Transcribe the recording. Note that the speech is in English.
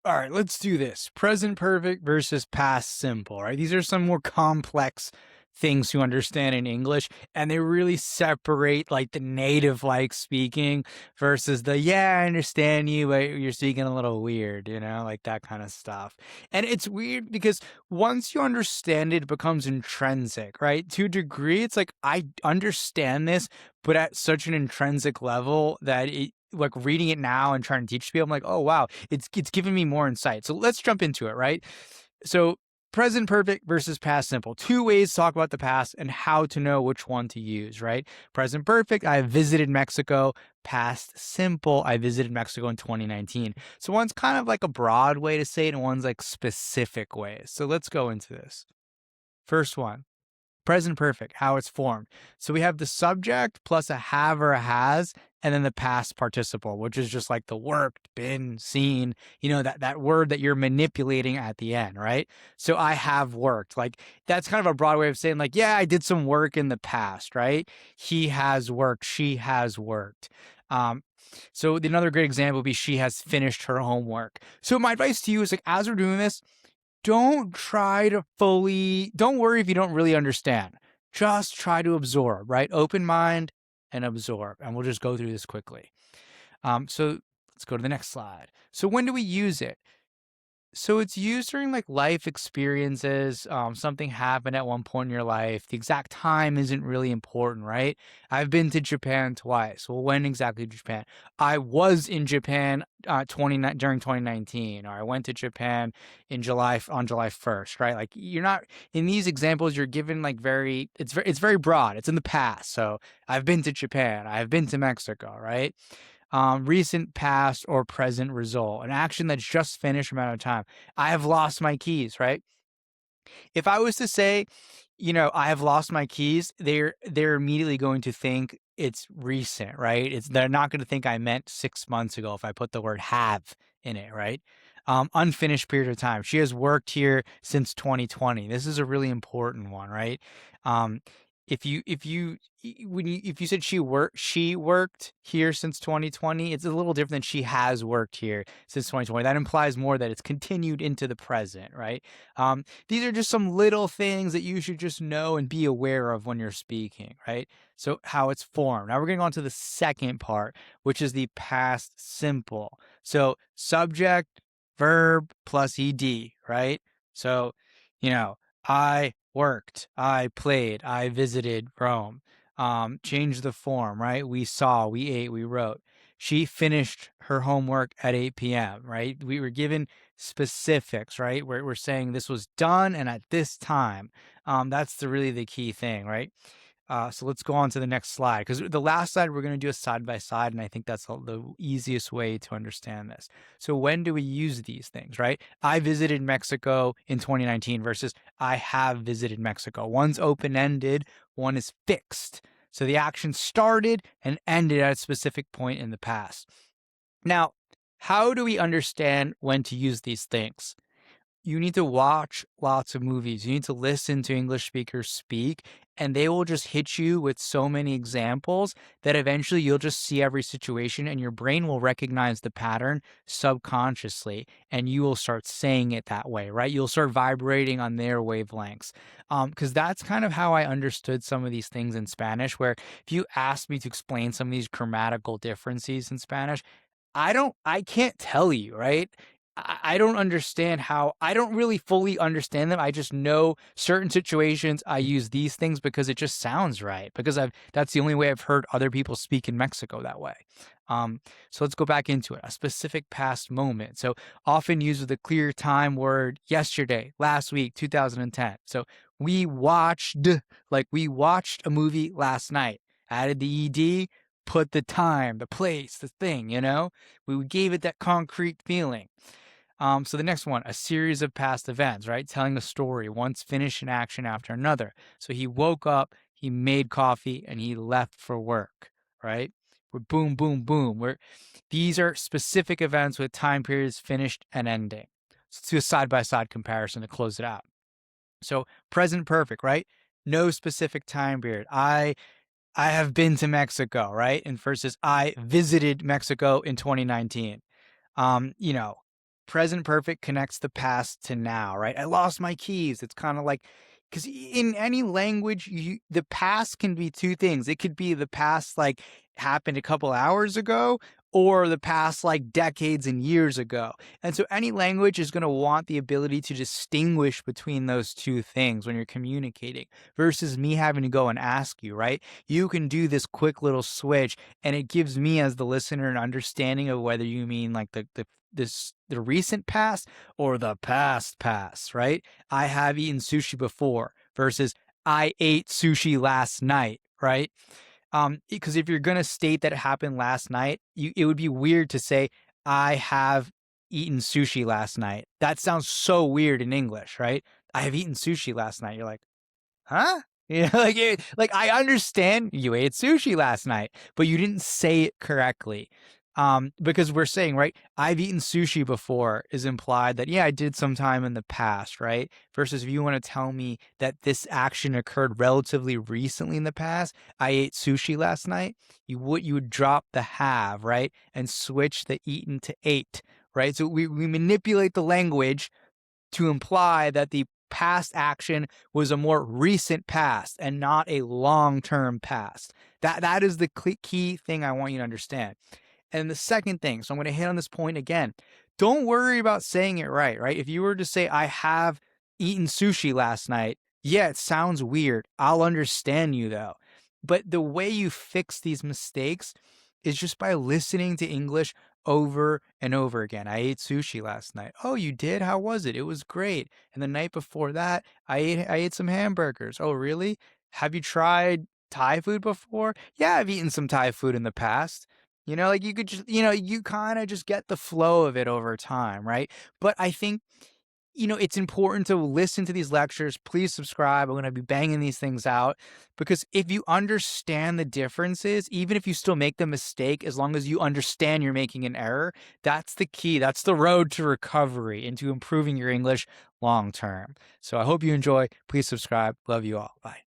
All right, let's do this. Present perfect versus past simple, right? These are some more complex things to understand in English, and they really separate like the native like speaking versus the, yeah, I understand you, but you're speaking a little weird, like that kind of stuff. And it's weird because once you understand it, it becomes intrinsic, right? To a degree, it's like I understand this, but at such an intrinsic level that like reading it now and trying to teach people, I'm like, oh wow, it's giving me more insight. So let's jump into it, right? So present perfect versus past simple. Two ways to talk about the past and how to know which one to use, right? Present perfect, I visited Mexico. Past simple, I visited Mexico in 2019. So one's kind of like a broad way to say it, and one's like specific ways. So let's go into this. First one. Present perfect, how it's formed. So we have the subject plus a have or a has, and then the past participle, which is just like the worked, been, seen, that word that you're manipulating at the end, right? So I have worked. Like that's kind of a broad way of saying, like, yeah, I did some work in the past, right? He has worked, she has worked. So another great example would be she has finished her homework. So my advice to you is like, as we're doing this, don't worry if you don't really understand. Just try to absorb, right? Open mind and absorb. And we'll just go through this quickly. So let's go to the next slide. So when do we use it? So it's used during like life experiences. Something happened at one point in your life. The exact time isn't really important, right? I've been to Japan twice. Well, when exactly to Japan? I was in Japan during 2019, or I went to Japan in July on July 1st, right? Like you're not in these examples. You're given like it's very broad. It's in the past. So I've been to Japan. I've been to Mexico, right? Recent past or present result, an action that's just finished amount of time. I have lost my keys, right? If I was to say, I have lost my keys, they're immediately going to think it's recent, right? They're not going to think I meant 6 months ago if I put the word have in it, right? Unfinished period of time. She has worked here since 2020. This is a really important one, right? Um, if you said she worked here since 2020, it's a little different than she has worked here since 2020. That implies more that it's continued into the present, right? These are just some little things that you should just know and be aware of when you're speaking, right? So how it's formed. Now we're going to go on to the second part, which is the past simple. So subject, verb plus ed, right? So, I worked, I played, I visited Rome. Change the form, right? We saw, we ate, we wrote. She finished her homework at 8 p.m., right? We were given specifics, right? We're saying this was done and at this time. That's really the key thing, right? So let's go on to the next slide, because the last slide we're going to do a side by side, and I think that's the easiest way to understand this. So when do we use these things, right? I visited Mexico in 2019 versus I have visited Mexico. One's open-ended, one is fixed. So the action started and ended at a specific point in the past. Now, how do we understand when to use these things? You need to watch lots of movies. You need to listen to English speakers speak, and they will just hit you with so many examples that eventually you'll just see every situation and your brain will recognize the pattern subconsciously, and you will start saying it that way, right? You'll start vibrating on their wavelengths. Because that's kind of how I understood some of these things in Spanish, where if you asked me to explain some of these grammatical differences in Spanish, I can't tell you, right? I don't understand I don't really fully understand them. I just know certain situations I use these things because it just sounds right. Because that's the only way I've heard other people speak in Mexico that way. So let's go back into it. A specific past moment. So often used with a clear time word, yesterday, last week, 2010. So we watched a movie last night. Added the ed, put the time, the place, the thing, we gave it that concrete feeling. So the next one, a series of past events, right? Telling a story, once finished an action after another. So he woke up, he made coffee, and he left for work, right? We're boom, boom, boom. These are specific events with time periods finished and ending. So let's do a side-by-side comparison to close it out. So present perfect, right? No specific time period. I have been to Mexico, right? And versus I visited Mexico in 2019. You know, present perfect connects the past to now, right? I lost my keys. It's kind of like, because in any language, the past can be two things. It could be the past like happened a couple hours ago, or the past like decades and years ago. And so any language is going to want the ability to distinguish between those two things when you're communicating, versus me having to go and ask you, right? You can do this quick little switch, and it gives me as the listener an understanding of whether you mean like the recent past or the past, right? I have eaten sushi before versus I ate sushi last night, right? Because if you're gonna state that it happened last night, it would be weird to say I have eaten sushi last night. That sounds so weird in English, right? I have eaten sushi last night. You're like, huh? Like I understand you ate sushi last night, but you didn't say it correctly. Because we're saying, right, I've eaten sushi before is implied that, yeah, I did sometime in the past, right? Versus if you want to tell me that this action occurred relatively recently in the past, I ate sushi last night, you would drop the have, right? And switch the eaten to ate, right? So we manipulate the language to imply that the past action was a more recent past and not a long-term past. That is the key thing I want you to understand. And the second thing, so I'm going to hit on this point again. Don't worry about saying it right? If you were to say, I have eaten sushi last night, yeah, it sounds weird. I'll understand you though. But the way you fix these mistakes is just by listening to English over and over again. I ate sushi last night. Oh, you did? How was it? It was great. And the night before that, I ate some hamburgers. Oh, really? Have you tried Thai food before? Yeah, I've eaten some Thai food in the past. Like you could just, you kind of just get the flow of it over time, right? But I think, it's important to listen to these lectures. Please subscribe. I'm going to be banging these things out because if you understand the differences, even if you still make the mistake, as long as you understand you're making an error, that's the key. That's the road to recovery and to improving your English long term. So I hope you enjoy. Please subscribe. Love you all. Bye.